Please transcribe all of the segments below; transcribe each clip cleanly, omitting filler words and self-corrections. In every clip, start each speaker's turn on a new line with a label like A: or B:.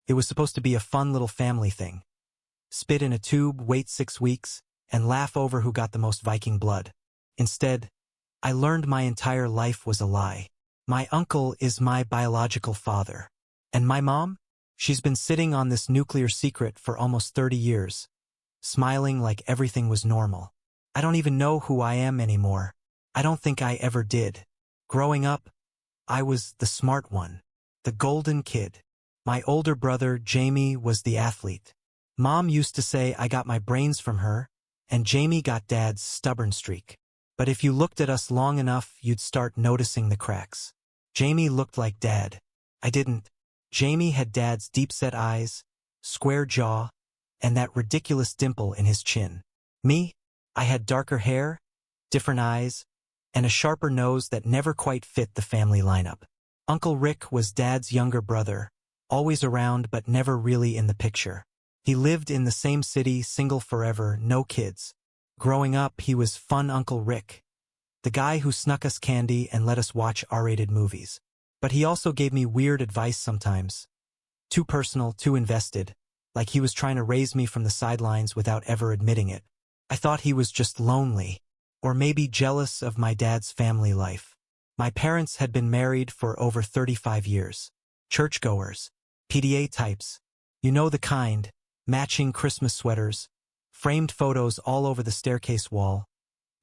A: It was supposed to be a fun little family thing. Spit in a tube, wait 6 weeks, and laugh over who got the most Viking blood. Instead, I learned my entire life was a lie. My uncle is my biological father. And my mom? She's been sitting on this nuclear secret for almost 30 years, smiling like everything was normal. I don't even know who I am anymore. I don't think I ever did. Growing up, I was the smart one, the golden kid. My older brother, Jamie, was the athlete. Mom used to say I got my brains from her, and Jamie got Dad's stubborn streak. But if you looked at us long enough, you'd start noticing the cracks. Jamie looked like Dad. I didn't. Jamie had Dad's deep-set eyes, square jaw, and that ridiculous dimple in his chin. Me? I had darker hair, different eyes, and a sharper nose that never quite fit the family lineup. Uncle Rick was Dad's younger brother, always around but never really in the picture. He lived in the same city, single forever, no kids. Growing up, he was fun Uncle Rick, the guy who snuck us candy and let us watch R-rated movies. But he also gave me weird advice sometimes. Too personal, too invested, like he was trying to raise me from the sidelines without ever admitting it. I thought he was just lonely, or maybe jealous of my dad's family life. My parents had been married for over 35 years. Churchgoers, PDA types, you know the kind, matching Christmas sweaters, framed photos all over the staircase wall,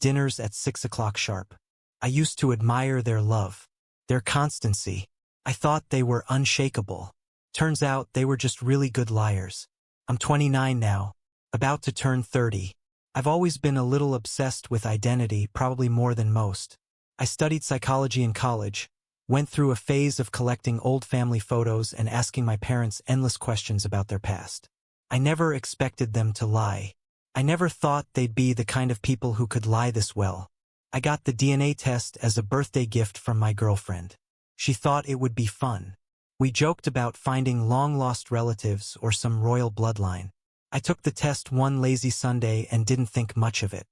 A: dinners at 6 o'clock sharp. I used to admire their love, their constancy. I thought they were unshakable. Turns out they were just really good liars. I'm 29 now, about to turn 30. I've always been a little obsessed with identity, probably more than most. I studied psychology in college, went through a phase of collecting old family photos and asking my parents endless questions about their past. I never expected them to lie. I never thought they'd be the kind of people who could lie this well. I got the DNA test as a birthday gift from my girlfriend. She thought it would be fun. We joked about finding long-lost relatives or some royal bloodline. I took the test one lazy Sunday and didn't think much of it.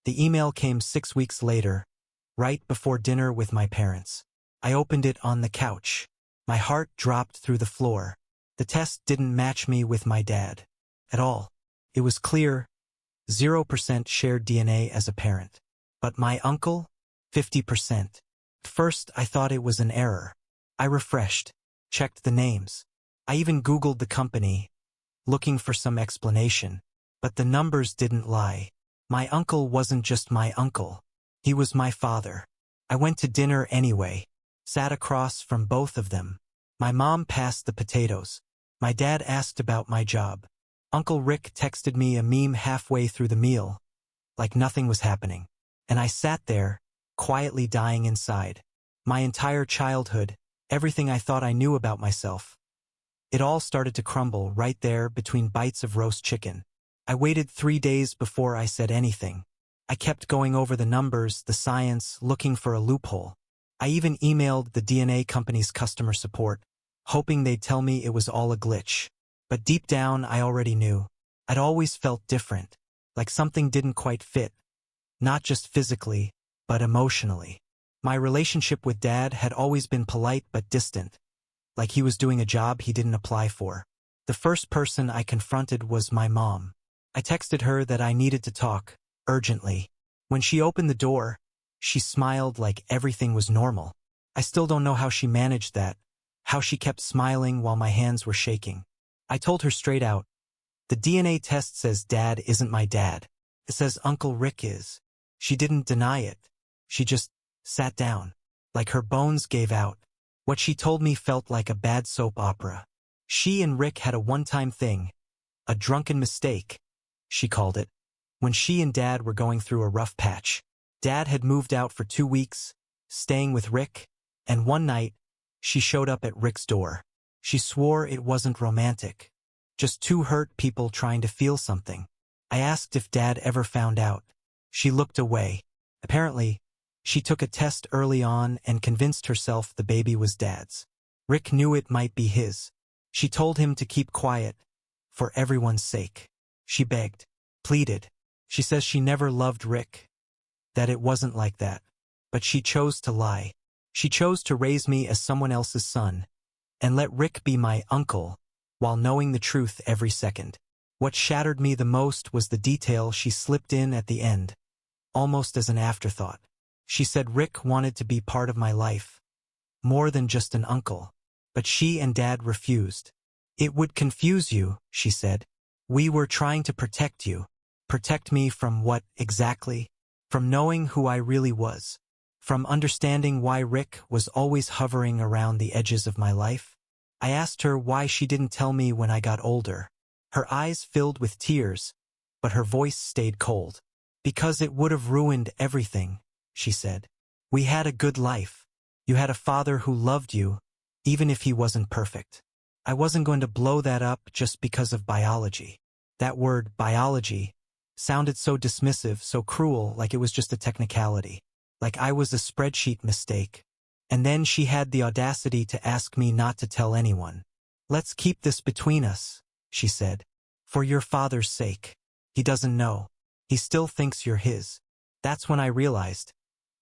A: The email came 6 weeks later, right before dinner with my parents. I opened it on the couch. My heart dropped through the floor. The test didn't match me with my dad at all. It was clear, 0% shared DNA as a parent. But my uncle, 50%. At first, I thought it was an error. I refreshed, checked the names. I even Googled the company, looking for some explanation. But the numbers didn't lie. My uncle wasn't just my uncle. He was my father. I went to dinner anyway, sat across from both of them. My mom passed the potatoes. My dad asked about my job. Uncle Rick texted me a meme halfway through the meal, like nothing was happening. And I sat there, quietly dying inside. My entire childhood, everything I thought I knew about myself. It all started to crumble right there between bites of roast chicken. I waited 3 days before I said anything. I kept going over the numbers, the science, looking for a loophole. I even emailed the DNA company's customer support, hoping they'd tell me it was all a glitch. But deep down, I already knew. I'd always felt different, like something didn't quite fit. Not just physically, but emotionally. My relationship with Dad had always been polite but distant, like he was doing a job he didn't apply for. The first person I confronted was my mom. I texted her that I needed to talk, urgently. When she opened the door, she smiled like everything was normal. I still don't know how she managed that, how she kept smiling while my hands were shaking. I told her straight out, the DNA test says Dad isn't my dad. It says Uncle Rick is. She didn't deny it. She just sat down, like her bones gave out. What she told me felt like a bad soap opera. She and Rick had a one-time thing, a drunken mistake, she called it, when she and Dad were going through a rough patch. Dad had moved out for 2 weeks, staying with Rick, and one night, she showed up at Rick's door. She swore it wasn't romantic, just two hurt people trying to feel something. I asked if Dad ever found out. She looked away. Apparently, she took a test early on and convinced herself the baby was Dad's. Rick knew it might be his. She told him to keep quiet, for everyone's sake. She begged, pleaded. She says she never loved Rick, that it wasn't like that. But she chose to lie. She chose to raise me as someone else's son, and let Rick be my uncle, while knowing the truth every second. What shattered me the most was the detail she slipped in at the end, almost as an afterthought. She said Rick wanted to be part of my life, more than just an uncle. But she and Dad refused. It would confuse you, she said. We were trying to protect you. Protect me from what, exactly? From knowing who I really was. From understanding why Rick was always hovering around the edges of my life. I asked her why she didn't tell me when I got older. Her eyes filled with tears, but her voice stayed cold. Because it would have ruined everything, she said. We had a good life. You had a father who loved you, even if he wasn't perfect. I wasn't going to blow that up just because of biology. That word, biology, sounded so dismissive, so cruel, like it was just a technicality. Like I was a spreadsheet mistake. And then she had the audacity to ask me not to tell anyone. Let's keep this between us, she said. For your father's sake. He doesn't know. He still thinks you're his. That's when I realized.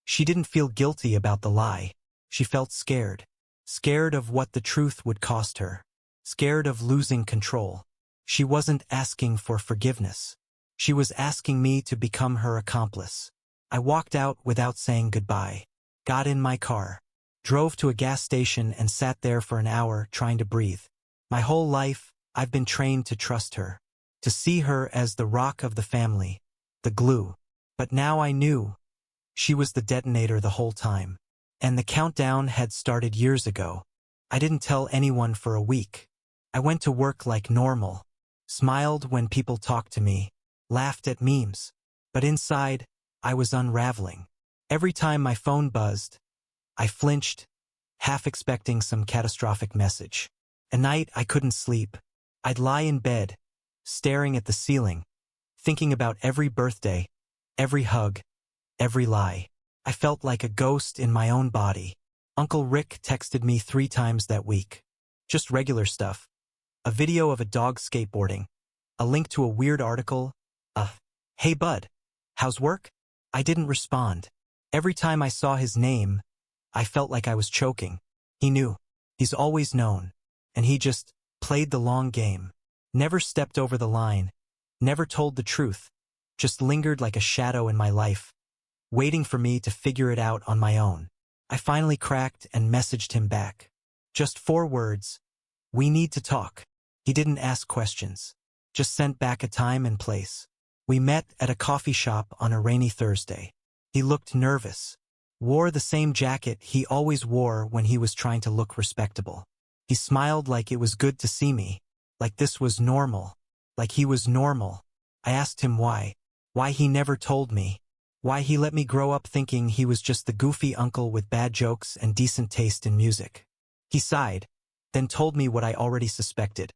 A: She didn't feel guilty about the lie. She felt scared. Scared of what the truth would cost her. Scared of losing control. She wasn't asking for forgiveness. She was asking me to become her accomplice. I walked out without saying goodbye. Got in my car. Drove to a gas station and sat there for an hour trying to breathe. My whole life, I've been trained to trust her. To see her as the rock of the family. The glue. But now I knew. She was the detonator the whole time. And the countdown had started years ago. I didn't tell anyone for a week. I went to work like normal. Smiled when people talked to me. Laughed at memes. But inside, I was unraveling. Every time my phone buzzed, I flinched, half expecting some catastrophic message. At night, I couldn't sleep. I'd lie in bed, staring at the ceiling, thinking about every birthday, every hug, every lie. I felt like a ghost in my own body. Uncle Rick texted me 3 times that week. Just regular stuff. A video of a dog skateboarding. A link to a weird article. Hey bud, how's work? I didn't respond. Every time I saw his name, I felt like I was choking. He knew. He's always known. And he just played the long game. Never stepped over the line. Never told the truth. Just lingered like a shadow in my life, waiting for me to figure it out on my own. I finally cracked and messaged him back. Just 4 words. We need to talk. He didn't ask questions. Just sent back a time and place. We met at a coffee shop on a rainy Thursday. He looked nervous. Wore the same jacket he always wore when he was trying to look respectable. He smiled like it was good to see me. Like this was normal. Like he was normal. I asked him why. Why he never told me. Why he let me grow up thinking he was just the goofy uncle with bad jokes and decent taste in music. He sighed, then told me what I already suspected.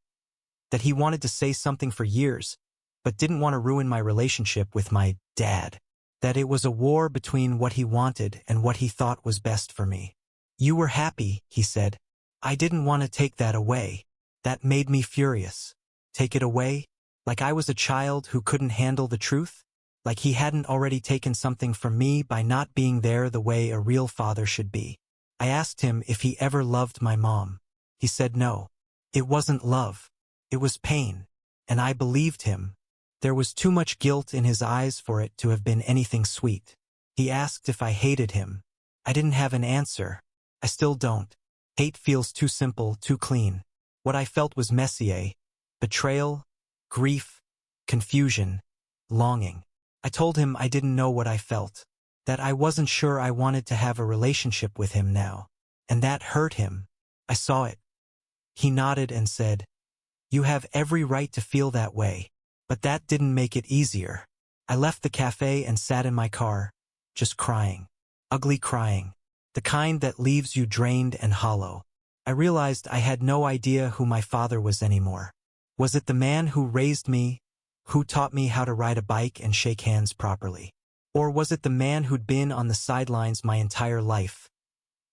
A: That he wanted to say something for years, but didn't want to ruin my relationship with my dad. That it was a war between what he wanted and what he thought was best for me. You were happy, he said. I didn't want to take that away. That made me furious. Take it away? Like I was a child who couldn't handle the truth? Like he hadn't already taken something from me by not being there the way a real father should be. I asked him if he ever loved my mom. He said no. It wasn't love. It was pain. And I believed him. There was too much guilt in his eyes for it to have been anything sweet. He asked if I hated him. I didn't have an answer. I still don't. Hate feels too simple, too clean. What I felt was messier. Betrayal, grief, confusion, longing. I told him I didn't know what I felt. That I wasn't sure I wanted to have a relationship with him now. And that hurt him. I saw it. He nodded and said, "You have every right to feel that way." But that didn't make it easier. I left the cafe and sat in my car, just crying. Ugly crying. The kind that leaves you drained and hollow. I realized I had no idea who my father was anymore. Was it the man who raised me, who taught me how to ride a bike and shake hands properly? Or was it the man who'd been on the sidelines my entire life,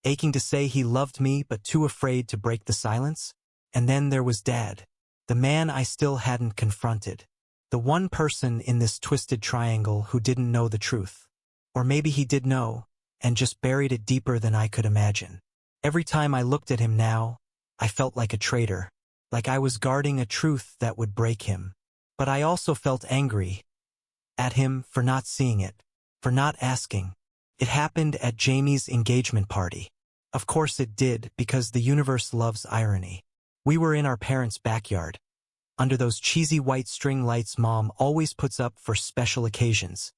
A: aching to say he loved me but too afraid to break the silence? And then there was Dad, the man I still hadn't confronted. The one person in this twisted triangle who didn't know the truth. Or maybe he did know, and just buried it deeper than I could imagine. Every time I looked at him now, I felt like a traitor. like I was guarding a truth that would break him. But I also felt angry at him for not seeing it, for not asking. It happened at Jamie's engagement party. Of course it did, because the universe loves irony. We were in our parents' backyard, under those cheesy white string lights Mom always puts up for special occasions.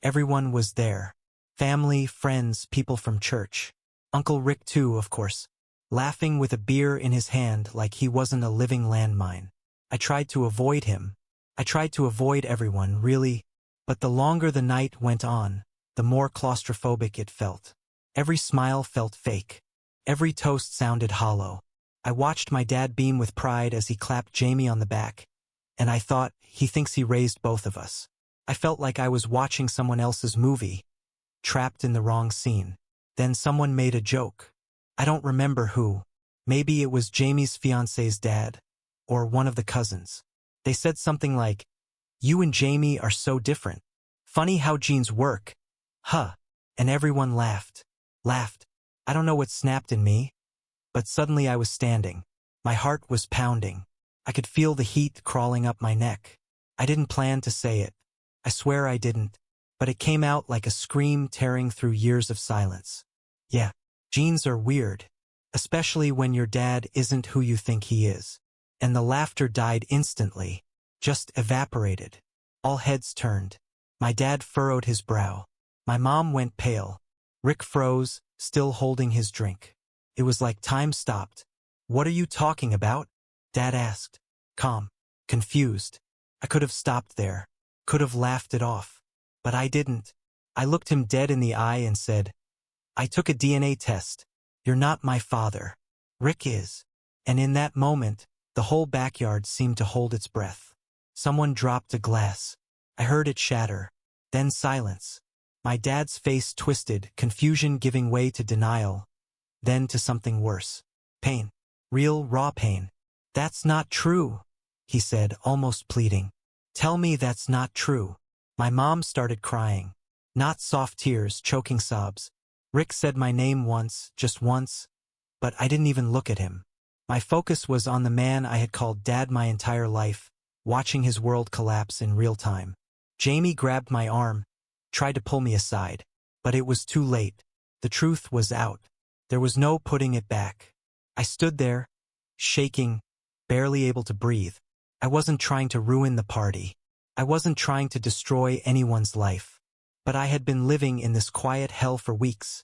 A: Everyone was there. Family, friends, people from church. Uncle Rick too, of course, laughing with a beer in his hand like he wasn't a living landmine. I tried to avoid him. I tried to avoid everyone, really, but the longer the night went on, the more claustrophobic it felt. Every smile felt fake. Every toast sounded hollow. I watched my dad beam with pride as he clapped Jamie on the back, and I thought, he thinks he raised both of us. I felt like I was watching someone else's movie, trapped in the wrong scene. Then someone made a joke. I don't remember who. Maybe it was Jamie's fiance's dad, or one of the cousins. They said something like, "You and Jamie are so different. Funny how genes work. Huh." And everyone laughed. Laughed. I don't know what snapped in me, but suddenly I was standing. My heart was pounding. I could feel the heat crawling up my neck. I didn't plan to say it. I swear I didn't. But it came out like a scream tearing through years of silence. Yeah, genes are weird, especially when your dad isn't who you think he is. And the laughter died instantly, just evaporated. All heads turned. My dad furrowed his brow. My mom went pale. Rick froze, still holding his drink. It was like time stopped. "What are you talking about?" Dad asked. Calm. Confused. I could have stopped there. Could have laughed it off. But I didn't. I looked him dead in the eye and said, "I took a DNA test. You're not my father. Rick is." And in that moment, the whole backyard seemed to hold its breath. Someone dropped a glass. I heard it shatter. Then silence. My dad's face twisted, confusion giving way to denial, then to something worse. Pain. Real, raw pain. "That's not true," he said, almost pleading. "Tell me that's not true." My mom started crying. Not soft tears, choking sobs. Rick said my name once, just once, but I didn't even look at him. My focus was on the man I had called Dad my entire life, watching his world collapse in real time. Jamie grabbed my arm, tried to pull me aside, but it was too late. The truth was out. There was no putting it back. I stood there, shaking, barely able to breathe. I wasn't trying to ruin the party. I wasn't trying to destroy anyone's life. But I had been living in this quiet hell for weeks,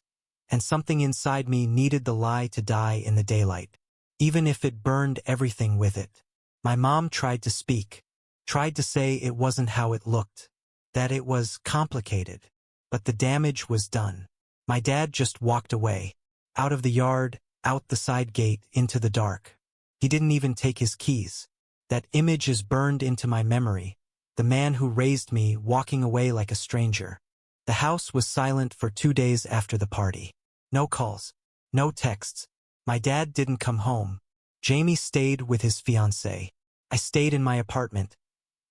A: and something inside me needed the lie to die in the daylight, even if it burned everything with it. My mom tried to speak, tried to say it wasn't how it looked, that it was complicated, but the damage was done. My dad just walked away, out of the yard, out the side gate, into the dark. He didn't even take his keys. That image is burned into my memory, the man who raised me walking away like a stranger. The house was silent for 2 days after the party. No calls, no texts. My dad didn't come home. Jamie stayed with his fiancée. I stayed in my apartment,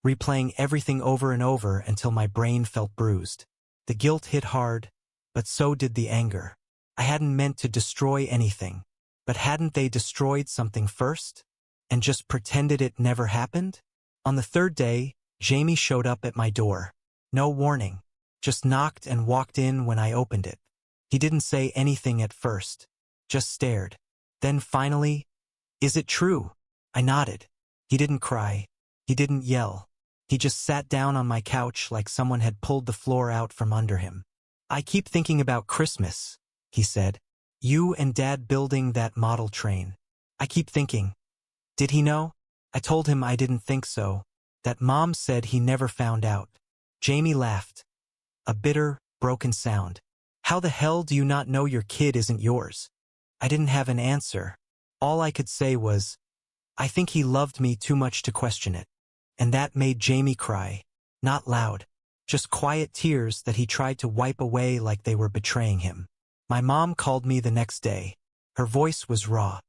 A: replaying everything over and over until my brain felt bruised. The guilt hit hard, but so did the anger. I hadn't meant to destroy anything, but hadn't they destroyed something first? And just pretended it never happened? On the third day, Jamie showed up at my door. No warning, just knocked and walked in when I opened it. He didn't say anything at first, just stared. Then finally, "Is it true?" I nodded. He didn't cry. He didn't yell. He just sat down on my couch like someone had pulled the floor out from under him. "I keep thinking about Christmas," he said. "You and Dad building that model train. I keep thinking." Did he know? I told him I didn't think so, that Mom said he never found out. Jamie laughed. A bitter, broken sound. "How the hell do you not know your kid isn't yours?" I didn't have an answer. All I could say was, "I think he loved me too much to question it." And that made Jamie cry. Not loud, just quiet tears that he tried to wipe away like they were betraying him. My mom called me the next day. Her voice was raw.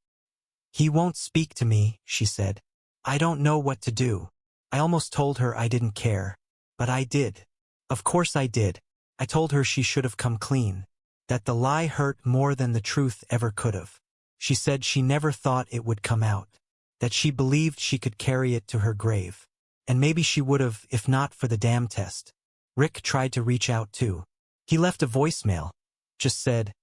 A: "He won't speak to me," she said. "I don't know what to do." I almost told her I didn't care, but I did. Of course I did. I told her she should have come clean, that the lie hurt more than the truth ever could have. She said she never thought it would come out. that she believed she could carry it to her grave. And maybe she would have if not for the damn test. Rick tried to reach out too. He left a voicemail. Just said,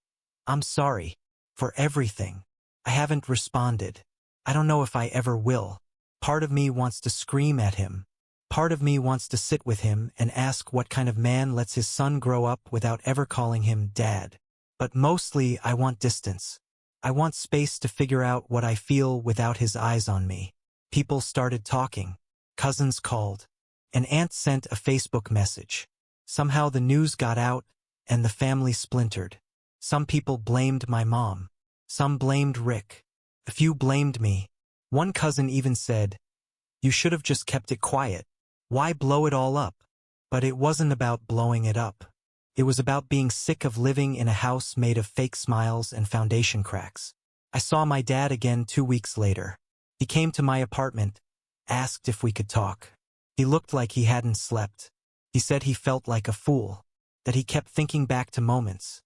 A: "I'm sorry. For everything. I haven't responded. I don't know if I ever will." Part of me wants to scream at him. Part of me wants to sit with him and ask what kind of man lets his son grow up without ever calling him Dad. But mostly I want distance. I want space to figure out what I feel without his eyes on me. People started talking. Cousins called. An aunt sent a Facebook message. Somehow the news got out, and the family splintered. Some people blamed my mom. Some blamed Rick. A few blamed me. One cousin even said, "You should have just kept it quiet. Why blow it all up?" But it wasn't about blowing it up. It was about being sick of living in a house made of fake smiles and foundation cracks. I saw my dad again 2 weeks later. He came to my apartment, asked if we could talk. He looked like he hadn't slept. He said he felt like a fool, that he kept thinking back to moments,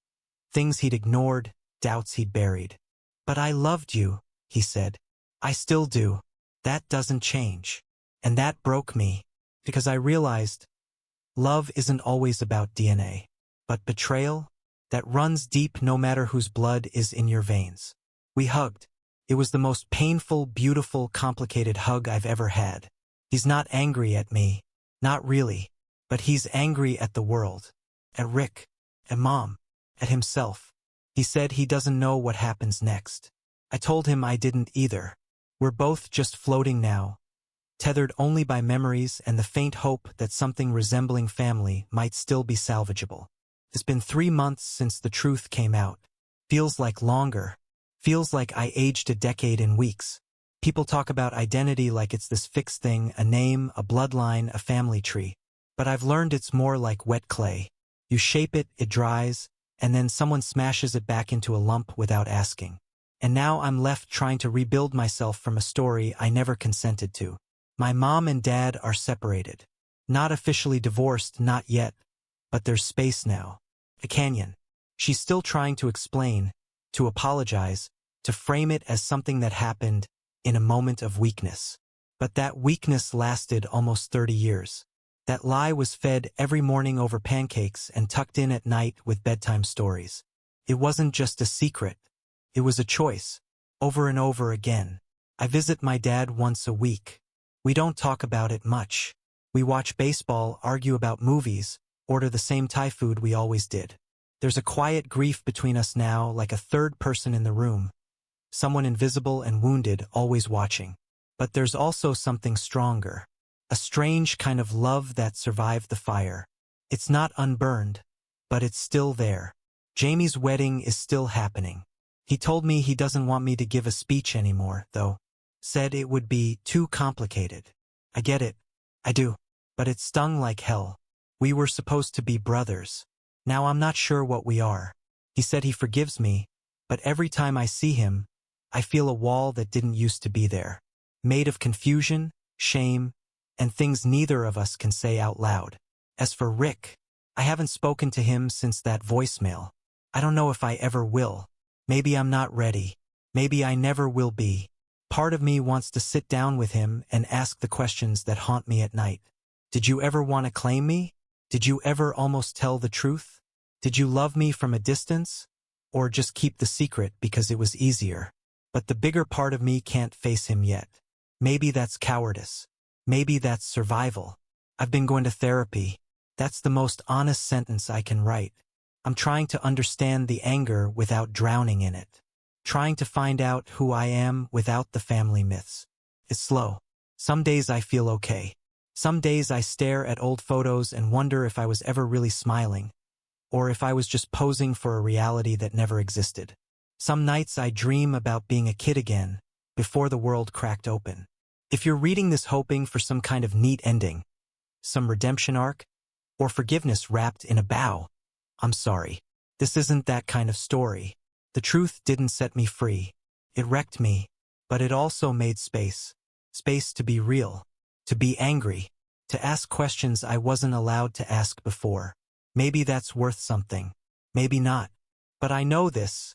A: things he'd ignored, doubts he'd buried. "But I loved you," he said. "I still do. That doesn't change." And that broke me, because I realized love isn't always about DNA. But betrayal, that runs deep no matter whose blood is in your veins. We hugged. It was the most painful, beautiful, complicated hug I've ever had. He's not angry at me. Not really. But he's angry at the world. At Rick. At Mom. At himself. He said he doesn't know what happens next. I told him I didn't either. We're both just floating now, tethered only by memories and the faint hope that something resembling family might still be salvageable. It's been 3 months since the truth came out. Feels like longer. Feels like I aged a decade in weeks. People talk about identity like it's this fixed thing, a name, a bloodline, a family tree. But I've learned it's more like wet clay. You shape it, it dries, and then someone smashes it back into a lump without asking. And now I'm left trying to rebuild myself from a story I never consented to. My mom and dad are separated. Not officially divorced, not yet. But there's space now. A canyon. She's still trying to explain, to apologize, to frame it as something that happened in a moment of weakness. But that weakness lasted almost 30 years. That lie was fed every morning over pancakes and tucked in at night with bedtime stories. It wasn't just a secret. It was a choice, over and over again. I visit my dad once a week. We don't talk about it much. We watch baseball, argue about movies, order the same Thai food we always did. There's a quiet grief between us now, like a third person in the room. Someone invisible and wounded, always watching. But there's also something stronger. A strange kind of love that survived the fire. It's not unburned, but it's still there. Jamie's wedding is still happening. He told me he doesn't want me to give a speech anymore, though. Said it would be too complicated. I get it. I do. But it stung like hell. We were supposed to be brothers. Now I'm not sure what we are. He said he forgives me, but every time I see him, I feel a wall that didn't used to be there. Made of confusion, shame, and things neither of us can say out loud. As for Rick, I haven't spoken to him since that voicemail. I don't know if I ever will. Maybe I'm not ready. Maybe I never will be. Part of me wants to sit down with him and ask the questions that haunt me at night. Did you ever want to claim me? Did you ever almost tell the truth? Did you love me from a distance? Or just keep the secret because it was easier? But the bigger part of me can't face him yet. Maybe that's cowardice. Maybe that's survival. I've been going to therapy. That's the most honest sentence I can write. I'm trying to understand the anger without drowning in it. Trying to find out who I am without the family myths. It's slow. Some days I feel okay. Some days I stare at old photos and wonder if I was ever really smiling, or if I was just posing for a reality that never existed. Some nights I dream about being a kid again, before the world cracked open. If you're reading this hoping for some kind of neat ending, some redemption arc, or forgiveness wrapped in a bow, I'm sorry. This isn't that kind of story. The truth didn't set me free. It wrecked me, but it also made space. Space to be real, to be angry, to ask questions I wasn't allowed to ask before. Maybe that's worth something. Maybe not. But I know this.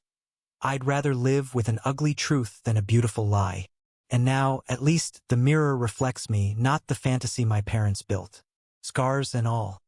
A: I'd rather live with an ugly truth than a beautiful lie. And now, at least, the mirror reflects me, not the fantasy my parents built. Scars and all.